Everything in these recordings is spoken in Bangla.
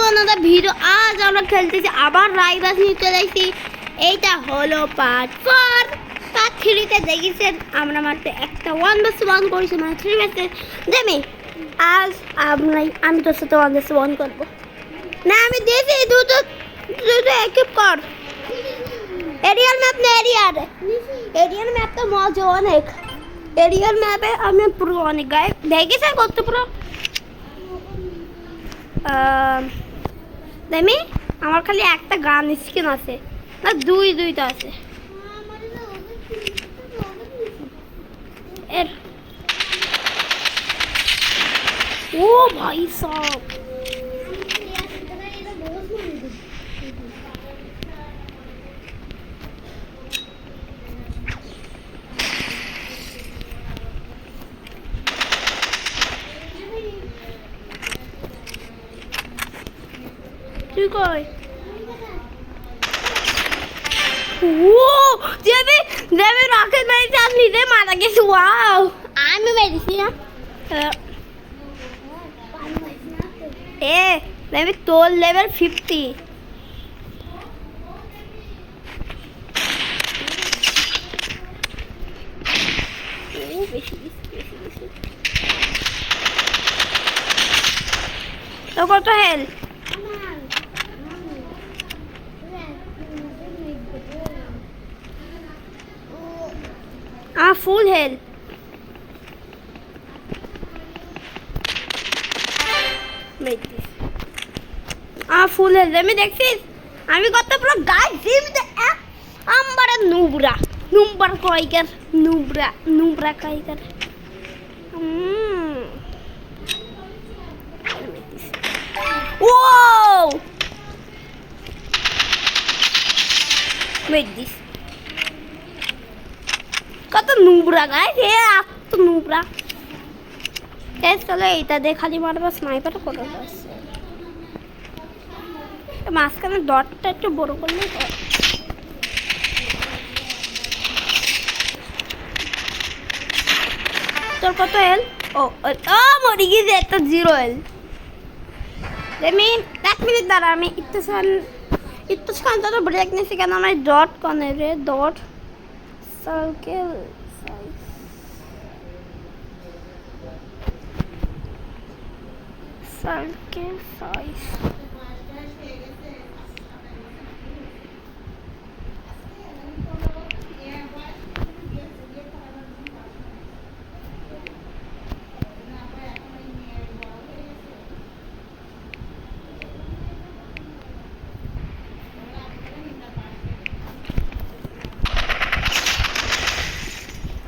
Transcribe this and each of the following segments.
Another video. আজ আমরা খেলতেছি আবার রাইভাস নিতে যাইছি। এইটা হলো পার্ট 4। পার্ট 3-তে দেখেছেন আমরা মাত্র একটা 1v1 করেছি, মানে 3 ম্যাচে দেমি। আজ আমি তোর সাথে 1v1 করবো না। আমি দিয়েছি দুটো একিপ কর। এরিয়াল ম্যাপ না এরিয়াল ম্যাপ তো মজা অনেক। এরিয়াল ম্যাপে আমি পুরো অনেক গায়ে দেখেছি করতে পুরো। দেমি আমার খালি একটা গান স্কিন আছে না, দুইটা আছে। এর ও ভাই সব তুই কই? ও দেবী রকেট মেরেছে আর নিজে মারা গেছে। ওয়াও, আমি মেরেছি না। দেবী তোর লেভেল 50। তো কত হেল? ফুল হেল। ফুল হেল আমি দেখছিস। আমি কত পুরো গাছ আম্বারে নুবরা কয়কার নুবরা কয়কার। ও মেদিস কত নুবরা গাইস। এ এত নুবরা গাইস। চলো এইটা দিয়ে খালি মারবা, স্নাইপার করে বসে মাঝখানে ডটটা একটু বড় করলে। তোর কত এল? ও মরি গিয়েছে একটা 0 এল। আমি 1 মিনিট দাঁড়া, আমি একটু তো ব্রেক নিয়েছি কেন আমার ডট কনে রে। ডট সার্কেল সাইজ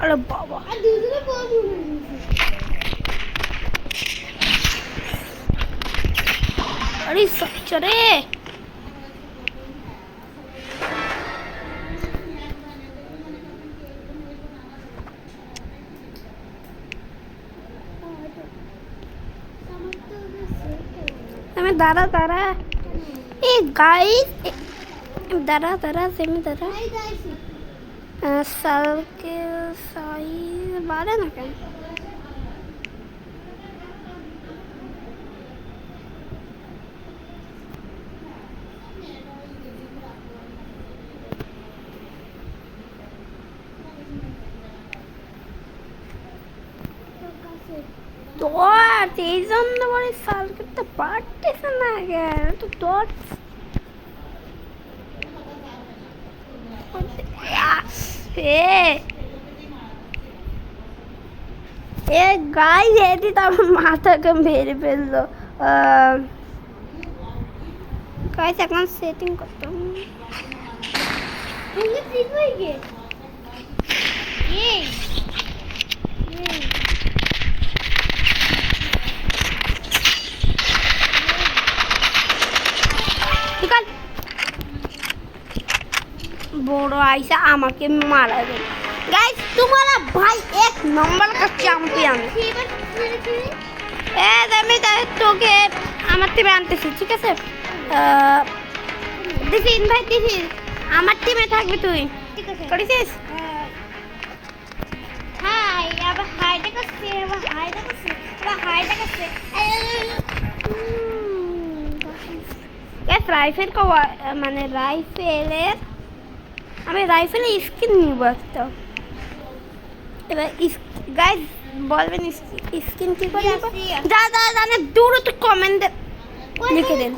আরে বাবা আরে সচ্চরে আমি দাঁড়া এ গাইস দাঁড়া সেমি দাঁড়া। সার্কেল সাইজ বাড়ে না কেন? ডট এই জন্য বলে সার্কেলটা পারতেছে না কেন? তো ডট গাইস এটি তো আমার মাথাকে মেরে ফেললো। গাইস এখন সেটিং করতে বড় আইসা আমাকে মারা দেবে। गाइस तुम्हारा भाई 1 नंबर का चैंपियन। আমি তোকে আমার টিমে আনতেছি, ঠিক আছে? দিছি ইনভাইট দিছি, আমার টিমে থাকবি তুই, ঠিক আছে? করেছিস? হাই আবার হাই দেখাচ্ছে, আবার হাই দেখাচ্ছে, আবার হাই দেখাচ্ছে। গাইস মানে রাইফেলের আমি রাইফেলের স্কিন নিব একটা। এবার গাইস বলবেন স্কিন কি করে নিব? যা জানে দূর তো কমেন্টে লিখে দেন।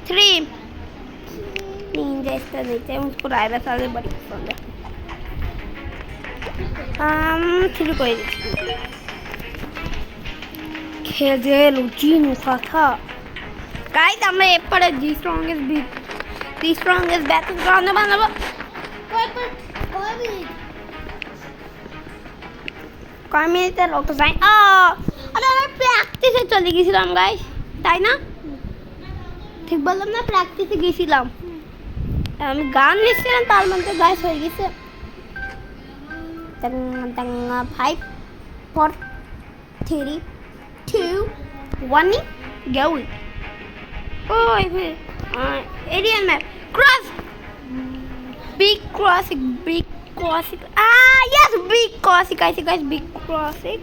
3 ninja esta নিতে मुझको রাইবা সালে বড় পছন্দ। শুরু করে দিচ্ছি। খেজে লুচিন কথা গাইস আমরা এরপরে দি স্ট্রংগেস্ট ব্যাটল গ্রাউন্ড বানাবো। কয় মিনিটের লোক যাই আরে আমি প্র্যাকটিসে চলে গেছিলাম গাইস, তাই না? ঠিক বললাম না? প্র্যাকটিসে গেছিলাম, আমি গান লিখছিলাম, তার মধ্যে গাইস হয়ে গেছে 5 4 3 2 1 go. Oh, alien map. Cross. Big crossing. Yes, big crossing, guys. Big crossing.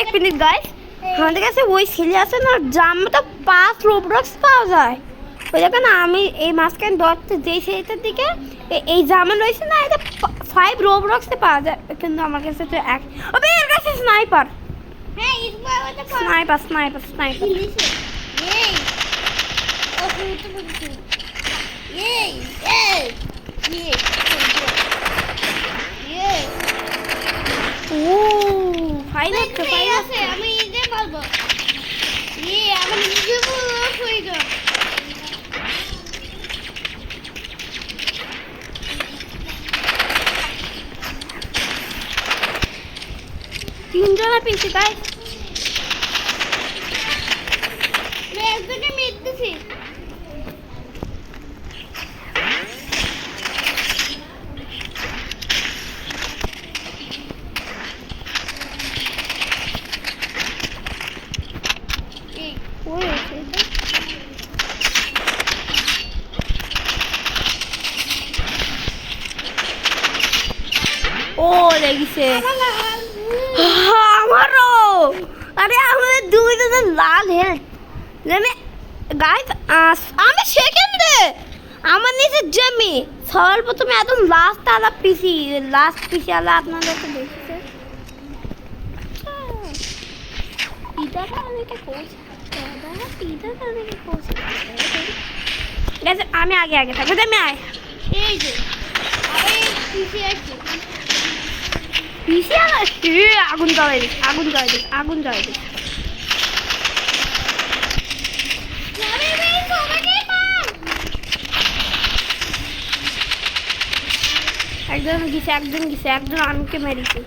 एक मिनट guys. আমাদের কাছে ওই ছেলে আছে না, জামটা 5 রোবলক্স পাওয়া যায়। ওই দেখেন আমি এই মাঝখানে ধরতে যেই ছেলেটার দিকে এই জামা রয়েছে না, এটা 5 রোবলক্সে পাওয়া যায়, কিন্তু আমার কাছে তো এক এর কাছে স্নাইপার। হ্যাঁ, স্নাইপার আমি নিজে বলবো আমি নিজে বলবো। তিনজনা পিছি গাইস, আমি একজনকে মিট দিছি। ও লেগেছে আমারও। আরে আমাদের দুইজনের লাল হেলথ গাইস। আমি সেকেন্ডে, আমার নিচে জমি সর্বপ্রথমে একদম লাস্ট আলা আপনাদের তো দেখছে। আমি আগে থাকবো, আমি আয় এই যে আগুন জ্বালাই দিস। একজন আমাকে মেরেছে।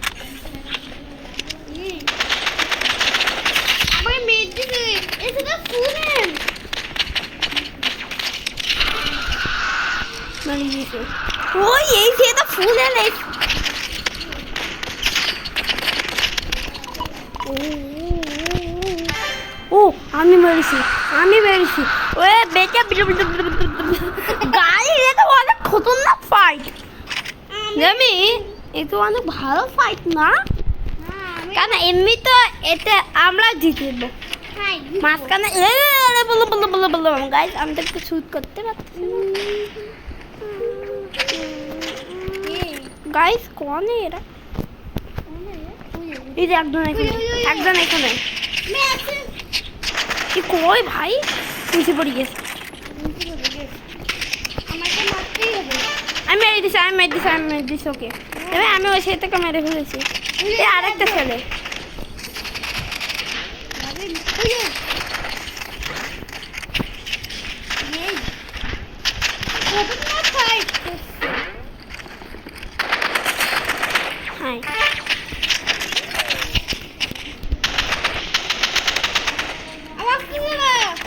ওই এই ছেলেটা ফুল এনে আমি মেরেছি ওই বেটা গাড়ি, এটা অনেক খতরনাক ফাইট। জানি এটা অনেক ভালো ফাইট না, কারণ এমনি তো এটা আমরা জিতব মাঝখানে। বলো গাইস, আমি তো একটু শুট করতে পারছি গাইস। কোনে এরা? এই যে একজন এখানে কি কই ভাই, নিচে পড়ে গেছে। আমি মেরে দিছি ওকে। এবার আমি ওই ছেলেটাকে মেরে ফেলেছি। আরেকটা ছেলে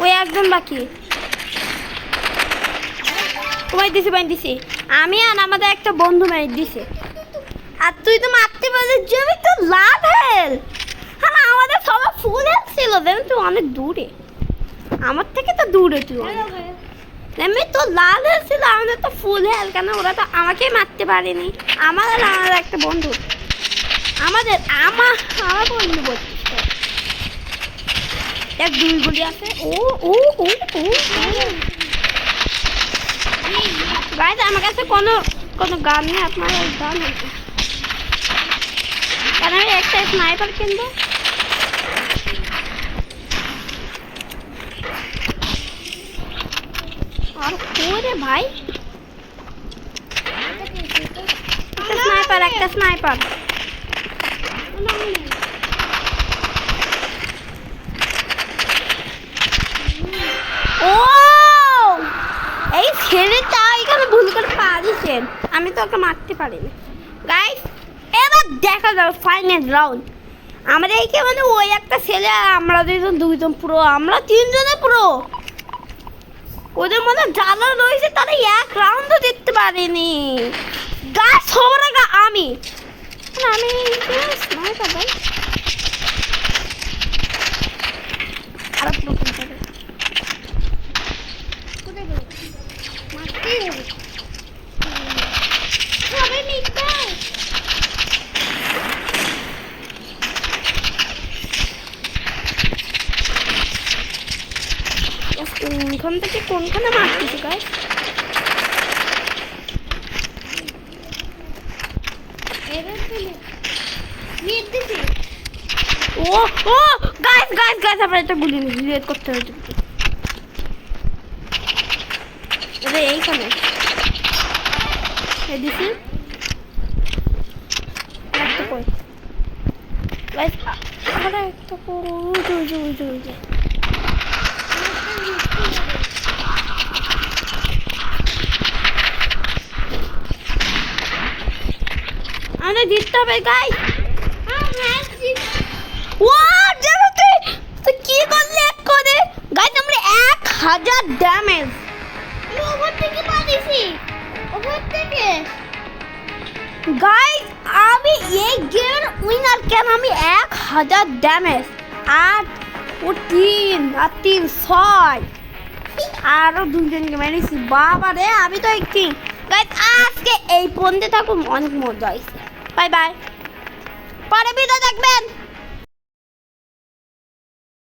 ওই একজন বাকি। দিছি আমি আর আমাদের একটা বন্ধু মেরে দিছে। আর তুই তো মারতে পারছিস, জমি তো লাভ হেল। হ্যাঁ, আমাদের সবাই ফুল হেলথ ছিল, তুই অনেক দূরে, আমার থেকে তো দূরে তুই। আমি তো লাল হেলথ ছিল, আমাদের তো ফুল হেলথ। কেন ওরা তো আমাকেই মারতে পারেনি। আমাদের একটা বন্ধু, আমার বন্ধু বলছিস এক দুই গুলি আছে ও ও ও ও গাইস আমার কাছে কোনো গান নেই আপনার গান আছে কারণ আমি একটা স্নাইপার কিনবো আর কোরে ভাই একটা স্নাইপার ও এই ছেলেটা এখানে ভুল করে পা দিয়েছেন আমি তো ওকে মারতে পারিনি গাইস এবার দেখা যাবে ফাইনাল রাউন্ড আমরা এইকে মানে ওই একটা ছেলে আর আমরা দুইজন পুরো আমরা তিনজনে পুরো ওদের মধ্যে যারা রয়েছে তারা এক রাউন্ডও দেখতে পারেনি গাছ সবার আগে আমি স্নাইপার ভাই আর কোনখান থেকে কোনখানে মারতেছি গাইস ও ও গাইস গাইস গাইস আমরা একটা গুলি রিলেট করতে হবে আরে এইখানে এই দিছি একটা কই গাইস আমরা একটা ওই আমাদের জিততে হবে গাইস ওয়াও দেখো তুই কি করলি এক করে গাইস আমরা 1000 ড্যামেজ ওভার থেকে পাইছি ওভার থেকে গাইস আমি এই গেমের উইনার কেন আমি 1000 ড্যামেজ 8 ও 3 আর 3 6 আরো দুজনকে মেরেছি বাবা রে আমি তো একটি গাইস আজকে এই পর্যন্ত থাকুন অনেক মজা হয়েছে বাই বাই পরে ভিডিও দেখবেন।